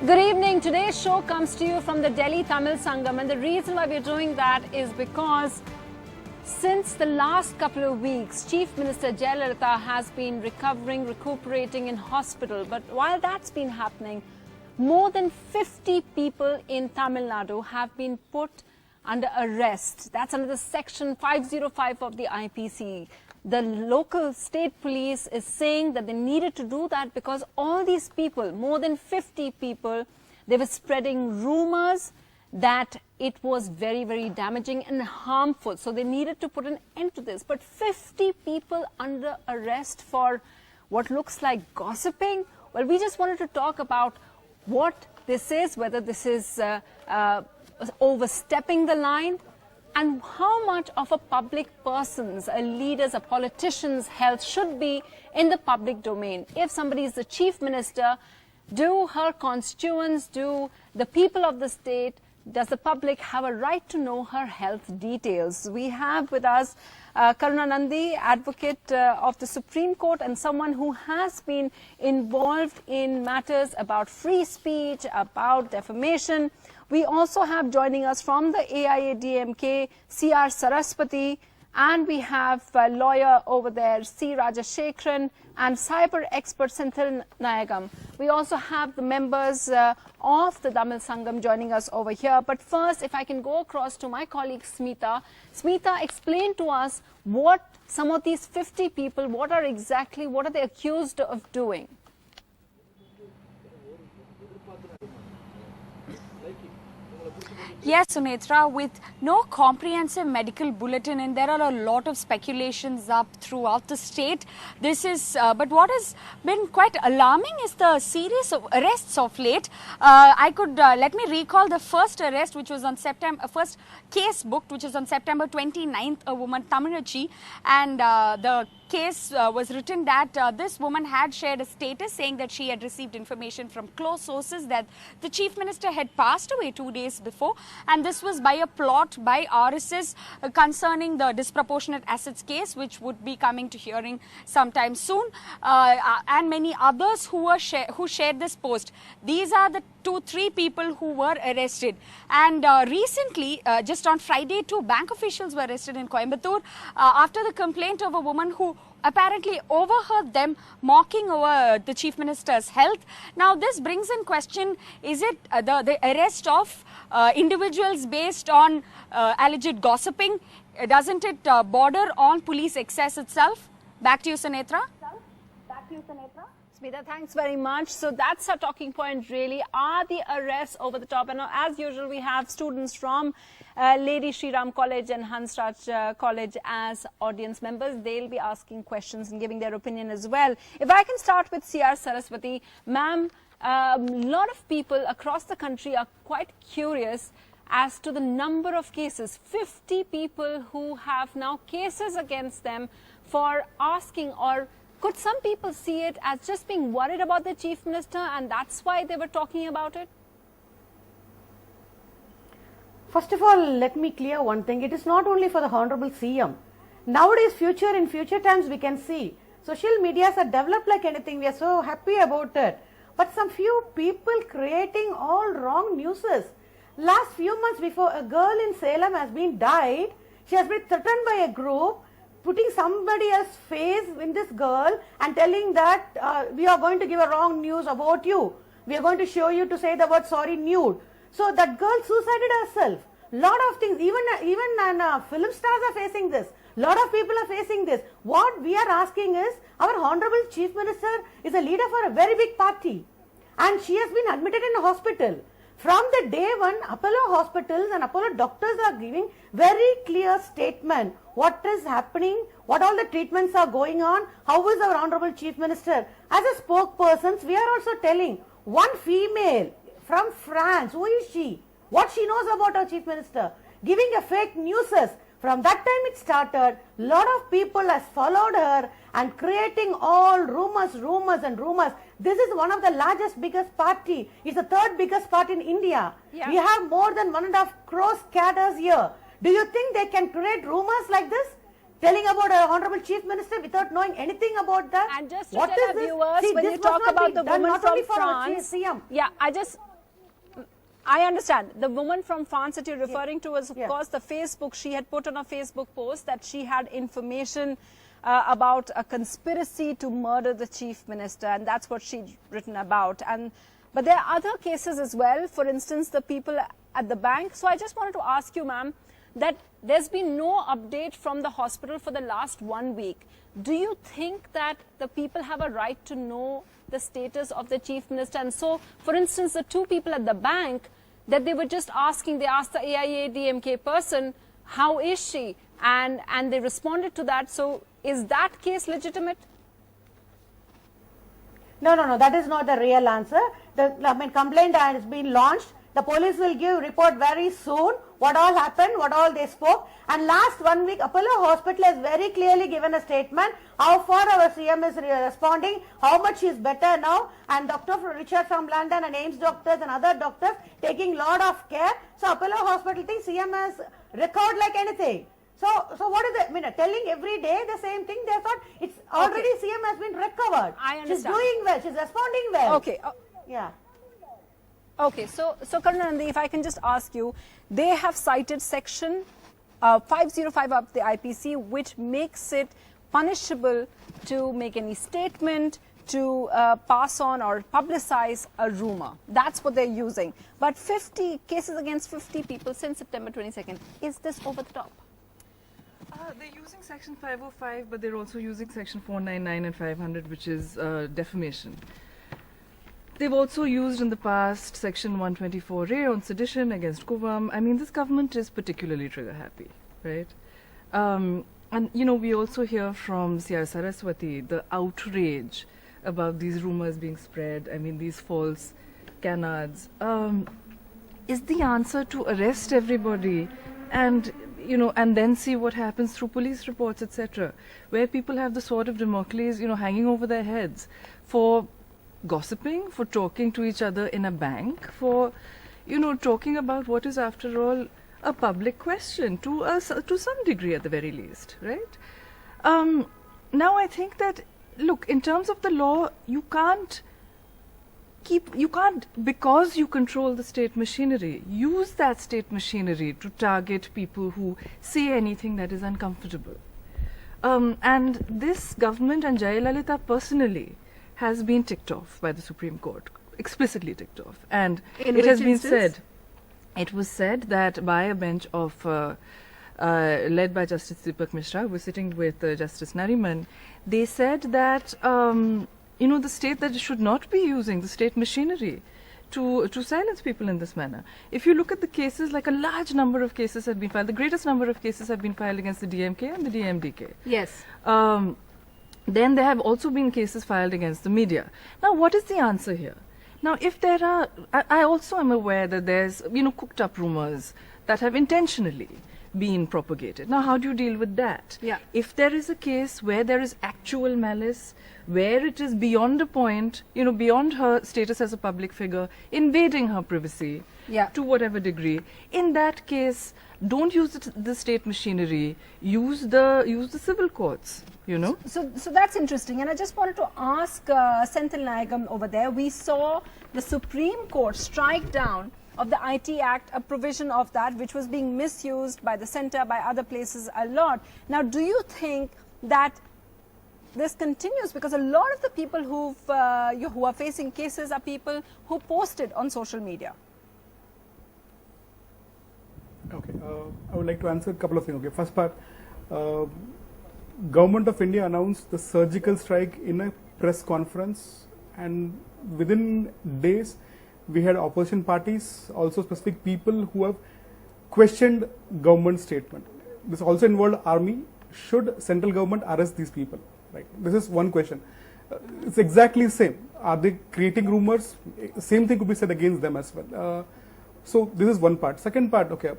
Good evening. Today's show comes to you from the Delhi Tamil Sangam, and the reason why we're doing that is because since the last couple of weeks, Chief Minister Jayalalithaa has been recuperating in hospital. But while that's been happening, more than 50 people in Tamil Nadu have been put under arrest. That's under the section 505 of the IPC. The local state police is saying that they needed to do that because all these people, more than 50 people, they were spreading rumors that it was very, very damaging and harmful. So they needed to put an end to this. But 50 people under arrest for what looks like gossiping? Well, we just wanted to talk about what this is, whether this is overstepping the line, and how much of a public person's, a leader's, a politician's health should be in the public domain. If somebody is the chief minister, do her constituents, do the people of the state, does the public have a right to know her health details? We have with us Karuna Nandi, advocate of the Supreme Court and someone who has been involved in matters about free speech, about defamation. We also have joining us from the AIADMK, C.R. Saraswati, and we have a lawyer over there, C. Rajashekharan, and cyber expert Senthil Nayagam. We also have the members of the Tamil Sangam joining us over here. But first, if I can go across to my colleague Smita. Smita, explain to us what some of these 50 people, what are they accused of doing? Yes, Sunetra, with no comprehensive medical bulletin, and there are a lot of speculations up throughout the state. This is, but what has been quite alarming is the series of arrests of late. Let me recall the first arrest, which was on first case booked, which was on September 29th, a woman, Taminachi, and the case was written that this woman had shared a status saying that she had received information from close sources that the chief minister had passed away 2 days before, and this was by a plot by RSS concerning the disproportionate assets case, which would be coming to hearing sometime soon, and many others who shared this post. These are the 2-3 people who were arrested, and recently, just on Friday, 2 bank officials were arrested in Coimbatore after the complaint of a woman who apparently overheard them mocking over the chief minister's health. Now, this brings in question, is it the arrest of individuals based on alleged gossiping? Doesn't it border on police excess itself? Back to you, Sunetra. Smita, thanks very much. So that's our talking point, really. Are the arrests over the top? And as usual, we have students from Lady Shri Ram College and Hansraj College as audience members. They'll be asking questions and giving their opinion as well. If I can start with C.R. Saraswati. Ma'am, a lot of people across the country are quite curious as to the number of cases. 50 people who have now cases against them for asking, or could some people see it as just being worried about the chief minister and that's why they were talking about it? First of all, let me clear one thing. It is not only for the Honorable CM. Nowadays, in future times, we can see social medias are developed like anything. We are so happy about it. But some few people creating all wrong newses. Last few months before, a girl in Salem has been died. She has been threatened by a group, putting somebody else's face in this girl and telling that we are going to give a wrong news about you. We are going to show you to say the word sorry nude. So that girl suicided herself. Lot of things, even film stars are facing this. Lot of people are facing this. What we are asking is, our Honorable Chief Minister is a leader for a very big party, and she has been admitted in a hospital. From the day one, Apollo hospitals and Apollo doctors are giving very clear statement what is happening, what all the treatments are going on, how is our Honorable Chief Minister. As a spokespersons, we are also telling one female from France, who is she, what she knows about our Chief Minister, giving a fake news. From that time it started, lot of people has followed her and creating all rumors. This is one of the largest, biggest party. It's the 3rd biggest party in India. Yeah. We have more than 1.5 crores cadres here. Do you think they can create rumors like this? Telling about our Honorable Chief Minister without knowing anything about that? And just to tell our viewers, when you talk about the woman from France, I understand. The woman from France that you're referring to was, of course, the Facebook. She had put on a Facebook post that she had information about a conspiracy to murder the chief minister, and that's what she'd written about. But there are other cases as well. For instance, the people at the bank. So I just wanted to ask you, ma'am, that there's been no update from the hospital for the last 1 week. Do you think that the people have a right to know the status of the chief minister? And so, for instance, the two people at the bank, that they were just asking, they asked the AIA DMK person, how is she? And they responded to that. So is that case legitimate? No, that is not the real answer. The complaint has been launched. The police will give report very soon, what all happened, what all they spoke. And last 1 week, Apollo Hospital has very clearly given a statement how far our CM is responding, how much he is better now. And Dr. Richard from London and AIMS doctors and other doctors taking lot of care. So Apollo Hospital thinks CM has recovered like anything. So what is it? Telling every day the same thing. They thought it's already CM has been recovered. I understand. She's doing well. She's responding well. Okay. Yeah. Okay, so Karunanidhi, if I can just ask you, they have cited section 505 of the IPC, which makes it punishable to make any statement, to pass on or publicize a rumor. That's what they're using. But 50 cases against 50 people since September 22nd. Is this over the top? They're using section 505, but they're also using section 499 and 500, which is defamation. They've also used in the past section 124A on sedition against Kuvam. I mean, this government is particularly trigger happy, right? And, you know, we also hear from C.R. Saraswati the outrage about these rumors being spread. I mean, these false canards. Is the answer to arrest everybody and, you know, and then see what happens through police reports, etc., where people have the sword of Damocles, you know, hanging over their heads for gossiping, for talking to each other in a bank, for, you know, talking about what is, after all, a public question to some degree at the very least, right? Now I think that, look, in terms of the law, you can't, because you control the state machinery, use that state machinery to target people who say anything that is uncomfortable. And this government and Jayalalithaa personally has been ticked off by the Supreme Court, explicitly ticked off. And it has been said, it was said that by a bench of, led by Justice Deepak Mishra, who was sitting with Justice Nariman, they said that, you know, the state that should not be using the state machinery to silence people in this manner. If you look at the cases, like a large number of cases have been filed, the greatest number of cases have been filed against the DMK and the DMDK. Yes. Then there have also been cases filed against the media. Now, what is the answer here? Now, if there are, I also am aware that there's, you know, cooked up rumors that have intentionally been propagated. Now, how do you deal with that? Yeah. If there is a case where there is actual malice, where it is beyond a point, you know, beyond her status as a public figure, invading her privacy, to whatever degree, in that case, don't use the state machinery, use the civil courts, you know. So that's interesting. And I just wanted to ask Senthil Nayagam over there. We saw the Supreme Court strike down of the IT Act, a provision of that which was being misused by the centre, by other places a lot. Now, do you think that this continues? Because a lot of the people who are facing cases are people who posted on social media. Okay, I would like to answer a couple of things. Okay, first part, Government of India announced the surgical strike in a press conference, and within days we had opposition parties, also specific people who have questioned government statement. This also involved army. Should central government arrest these people? Right. This is one question. It's exactly the same. Are they creating rumors? Same thing could be said against them as well. So this is one part. Second part, okay,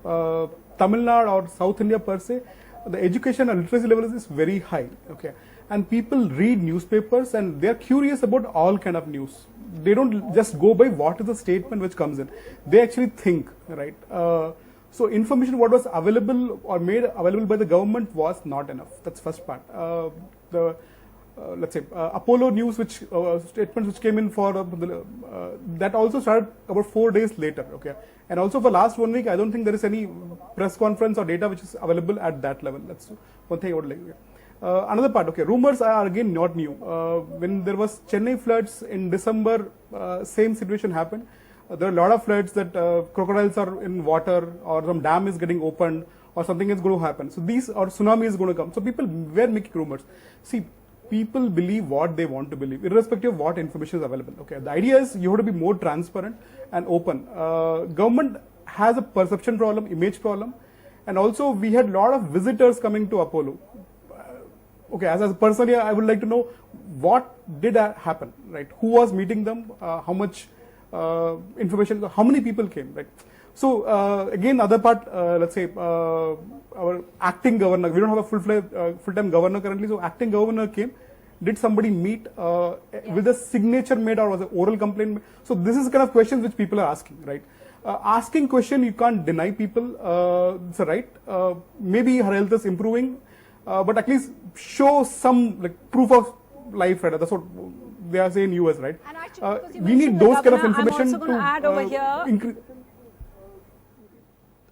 Tamil Nadu or South India per se, the education and literacy level is very high, okay, and people read newspapers and they are curious about all kind of news. They don't just go by what is the statement which comes in. They actually think, right? So information what was available or made available by the government was not enough. That's first part. The let's say Apollo news, which statements which came in for that also started about 4 days later. Okay, and also for last 1 week, I don't think there is any press conference or data which is available at that level. That's one thing I would like. Another part. Okay, rumors are again not new. When there was Chennai floods in December, same situation happened. There are a lot of floods that crocodiles are in water, or some dam is getting opened, or something is going to happen. So these, or tsunami is going to come. So people were making rumors. See, people believe what they want to believe, irrespective of what information is available. Okay, the idea is you have to be more transparent and open. Government has a perception problem, image problem, and also we had a lot of visitors coming to Apollo. Okay, as a person here, I would like to know what did happen, right? Who was meeting them? How much information? How many people came, right? So again, other part, let's say our acting governor. We don't have a full-time governor currently. So acting governor came. Did somebody meet with a signature made, or was an oral complaint made? So this is kind of questions which people are asking, right? Asking question, you can't deny people. It's a right. Maybe her health is improving, but at least show some like proof of life, right? That's what they are saying in US, right? And actually, we need those kind of information I'm also going to add over here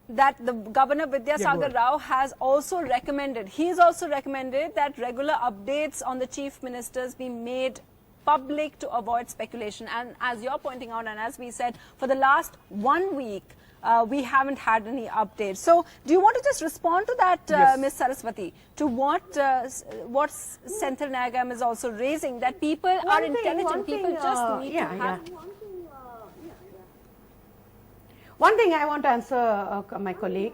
that the Governor Vidyasagar Rao has also recommended, he's also recommended that regular updates on the Chief Ministers be made public to avoid speculation. And as you're pointing out, and as we said, for the last 1 week, we haven't had any updates. So do you want to just respond to that, Yes. Ms. Saraswati, to what Senthil Nagam is also raising, that people are intelligent, people just need to have... One thing I want to answer my colleague,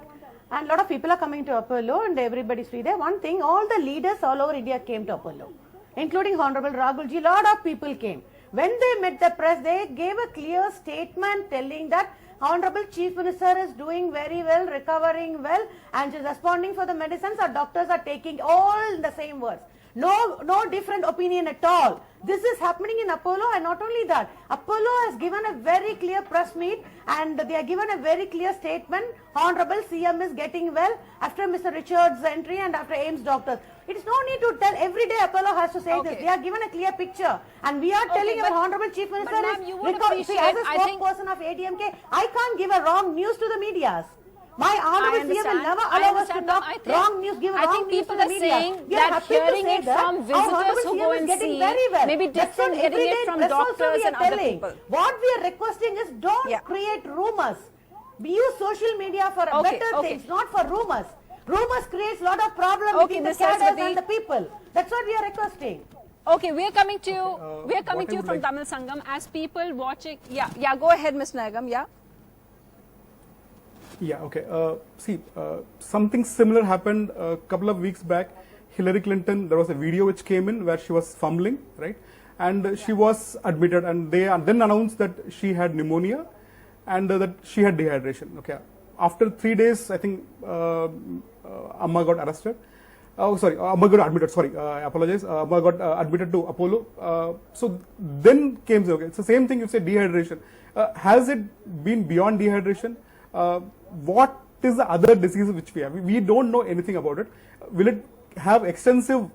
and a lot of people are coming to Apollo and everybody's free there. One thing, all the leaders all over India came to Apollo, including Honorable Rahulji. A lot of people came. When they met the press, they gave a clear statement telling that Honorable Chief Minister is doing very well, recovering well, and is responding for the medicines. Our doctors are taking all in the same words. No different opinion at all. This is happening in Apollo, and not only that, Apollo has given a very clear press meet, and they are given a very clear statement. Honorable CM is getting well after Mr. Richard's entry and after AIMS doctors. It is no need to tell every day Apollo has to say this. They are given a clear picture, and we are telling our Honorable Chief Minister is see, as a spokesperson of ADMK, I can't give a wrong news to the medias. My Honorable CM will never allow us to talk wrong news, give wrong news to the media. I think people are saying that hearing it from visitors who go and see may be different getting it from doctors and other people. What we are requesting is don't create rumors. We use social media for better things, not for rumors. Rumors creates a lot of problems between the cadres and the people. That's what we are requesting. Okay, we are coming to you. We are coming to you from Tamil Sangam as people watching. Yeah, go ahead, Ms. Nagam. Yeah. Yeah, okay. See, something similar happened a couple of weeks back. Hillary Clinton, there was a video which came in where she was fumbling, right? And she was admitted, and they then announced that she had pneumonia and that she had dehydration. Okay. After 3 days, I think Amma got arrested. Oh, sorry, Amma got admitted. Sorry, I apologize. Amma got admitted to Apollo. So then came, okay, it's the same thing you say, dehydration. Has it been beyond dehydration? What is the other disease which we have? We don't know anything about it. Will it have extensive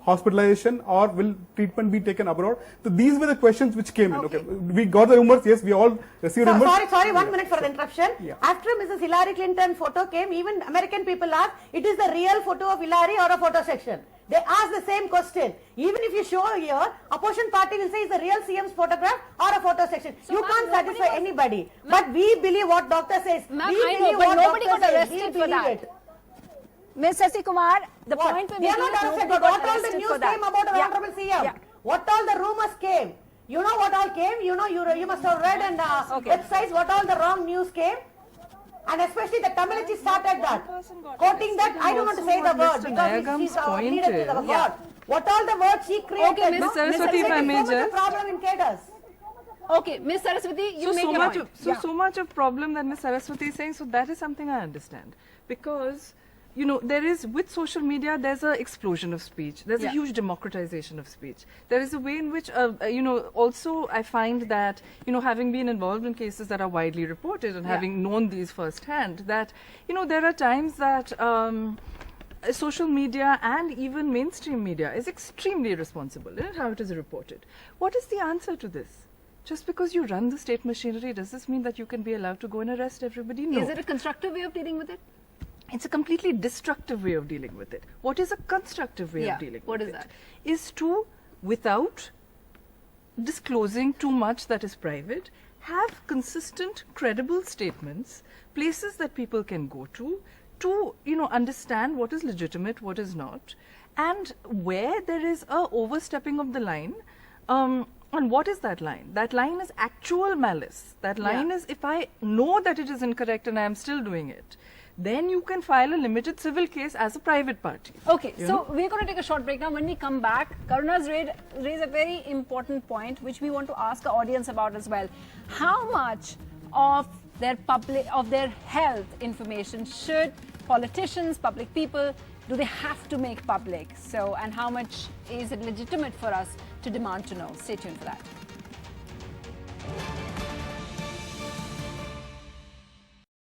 hospitalization, or will treatment be taken abroad? So these were the questions which came in. Okay, we got the rumors. Yes, we all received rumors. Sorry, 1 minute for the interruption. Yeah. After Mrs. Hillary Clinton photo came, even American people asked, it is the real photo of Hillary or a photo section? They asked the same question. Even if you show here, opposition party will say it's the real CM's photograph or a photo section. So you can't satisfy anybody. But we believe what doctor says. We believe what nobody doctor got says. arrested for that. Ms. Sasi Kumar, the point we're they are making not is arrested, nobody but got what all the arrested news for that. came about our Honorable CM? What all the rumors came? You know what all came? You know, you must have read and websites what all the wrong news came. And especially the Tamilichi started that. Quoting that, I don't want to say the word because she's our leader of God. What all the words she created. Okay, Ms. Saraswati, if I may just. Problem in cadres. Okay, Ms. Saraswati, you make your point. So much of problem that Ms. Saraswati is saying, so that is something I understand. Because, you know, there is, with social media, there's an explosion of speech. There's a huge democratization of speech. There is a way in which, you know, also I find that, you know, having been involved in cases that are widely reported and having known these firsthand, that, you know, there are times that social media and even mainstream media is extremely responsible in how it is reported. What is the answer to this? Just because you run the state machinery, does this mean that you can be allowed to go and arrest everybody? No. Is it a constructive way of dealing with it? It's a completely destructive way of dealing with it. What is a constructive way Yeah, of dealing what with is it? that? Is to, without disclosing too much that is private, have consistent, credible statements, places that people can go to, understand what is legitimate, what is not, and where there is a overstepping of the line. And what is that line? That line is actual malice. That line is, if I know that it is incorrect and I am still doing it, then you can file a limited civil case as a private party. Okay, so we're going to take a short break now. When we come back, Karuna's raised a very important point which we want to ask our audience about as well. How much of their health information should politicians, public people, do they have to make public? So, and how much is it legitimate for us to demand to know? Stay tuned for that.